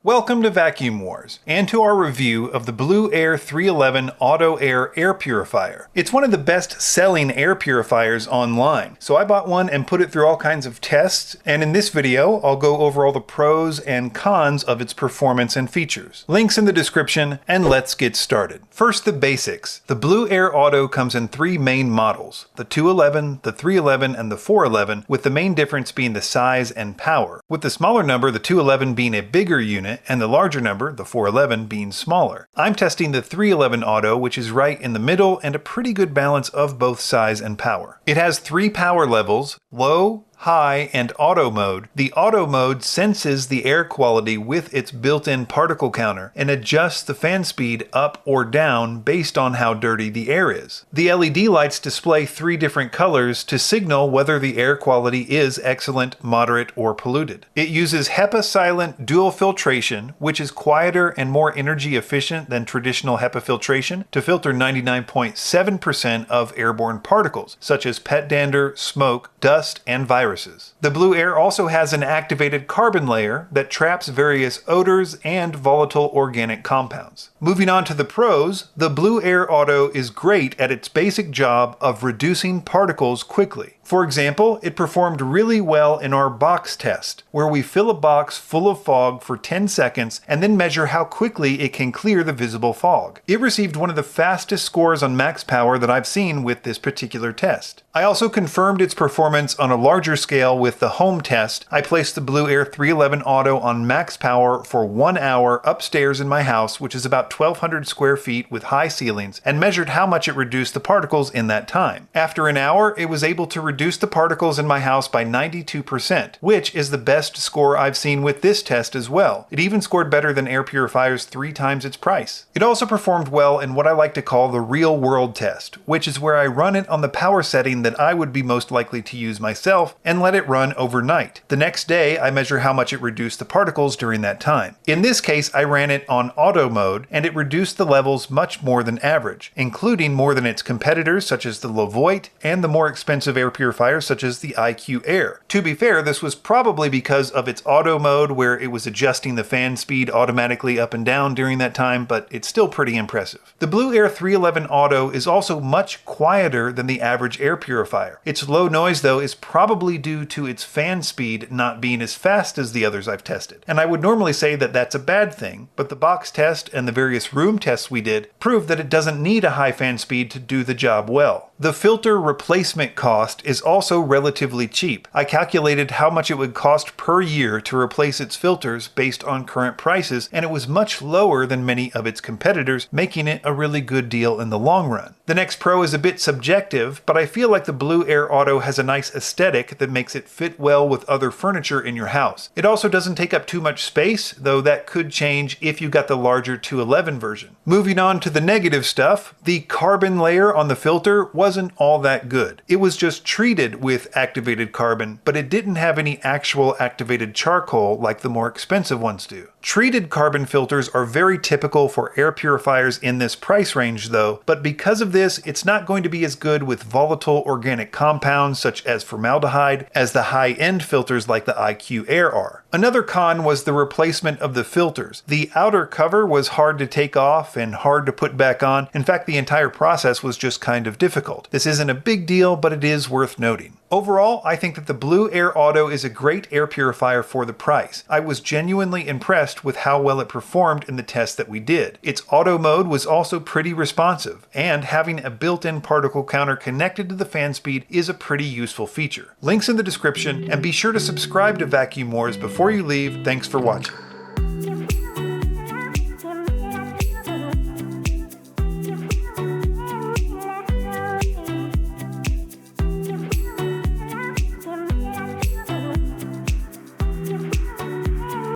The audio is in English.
Welcome to Vacuum Wars, and to our review of the Blueair 311 Auto Air Purifier. It's one of the best-selling air purifiers online, so I bought one and put it through all kinds of tests, and in this video, I'll go over all the pros and cons of its performance and features. Links in the description, and let's get started. First, the basics. The Blueair Auto comes in three main models, the 211, the 311, and the 411, with the main difference being the size and power, with the smaller number, the 211, being a bigger unit, and the larger number, the 411, being smaller. I'm testing the 311 Auto, which is right in the middle and a pretty good balance of both size and power. It has three power levels: low, high, and auto mode. The auto mode senses the air quality with its built-in particle counter and adjusts the fan speed up or down based on how dirty the air is. The LED lights display three different colors to signal whether the air quality is excellent, moderate, or polluted. It uses HEPASilent dual filtration, which is quieter and more energy efficient than traditional HEPA filtration, to filter 99.7% of airborne particles, such as pet dander, smoke, dust, and viruses. The Blueair also has an activated carbon layer that traps various odors and volatile organic compounds. Moving on to the pros, the Blueair Auto is great at its basic job of reducing particles quickly. For example, it performed really well in our box test, where we fill a box full of fog for 10 seconds and then measure how quickly it can clear the visible fog. It received one of the fastest scores on max power that I've seen with this particular test. I also confirmed its performance on a larger scale with the home test. I placed the Blueair 311 Auto on max power for 1 hour upstairs in my house, which is about 1,200 square feet with high ceilings, and measured how much it reduced the particles in that time. After an hour, it was able to reduce the particles in my house by 92%, which is the best score I've seen with this test as well. It even scored better than air purifiers 3 times its price. It also performed well in what I like to call the real world test, which is where I run it on the power setting that I would be most likely to use myself and let it run overnight. The next day, I measure how much it reduced the particles during that time. In this case, I ran it on auto mode, and it reduced the levels much more than average, including more than its competitors such as the Levoit and the more expensive air purifiers such as the IQ Air. To be fair, this was probably because of its auto mode, where it was adjusting the fan speed automatically up and down during that time, but it's still pretty impressive. The Blueair 311 Auto is also much quieter than the average air purifier. Its low noise, though, is probably due to its fan speed not being as fast as the others I've tested. And I would normally say that that's a bad thing, but the box test and the various room tests we did prove that it doesn't need a high fan speed to do the job well. The filter replacement cost is also relatively cheap. I calculated how much it would cost per year to replace its filters based on current prices, and it was much lower than many of its competitors, making it a really good deal in the long run. The next pro is a bit subjective, but I feel like the Blueair Auto has a nice aesthetic that makes it fit well with other furniture in your house. It also doesn't take up too much space, though that could change if you got the larger 211 version. Moving on to the negative stuff, the carbon layer on the filter wasn't all that good. It was just treated with activated carbon, but it didn't have any actual activated charcoal like the more expensive ones do. Treated carbon filters are very typical for air purifiers in this price range though, but because of this, it's not going to be as good with volatile organic compounds such as formaldehyde as the high-end filters like the IQ Air are. Another con was the replacement of the filters. The outer cover was hard to take off and hard to put back on. In fact, the entire process was just kind of difficult. This isn't a big deal, but it is worth noting. Overall, I think that the Blueair Auto is a great air purifier for the price. I was genuinely impressed with how well it performed in the test that we did. Its auto mode was also pretty responsive, and having a built-in particle counter connected to the fan speed is a pretty useful feature. Links in the description, and be sure to subscribe to Vacuum Wars before you leave. Thanks for watching.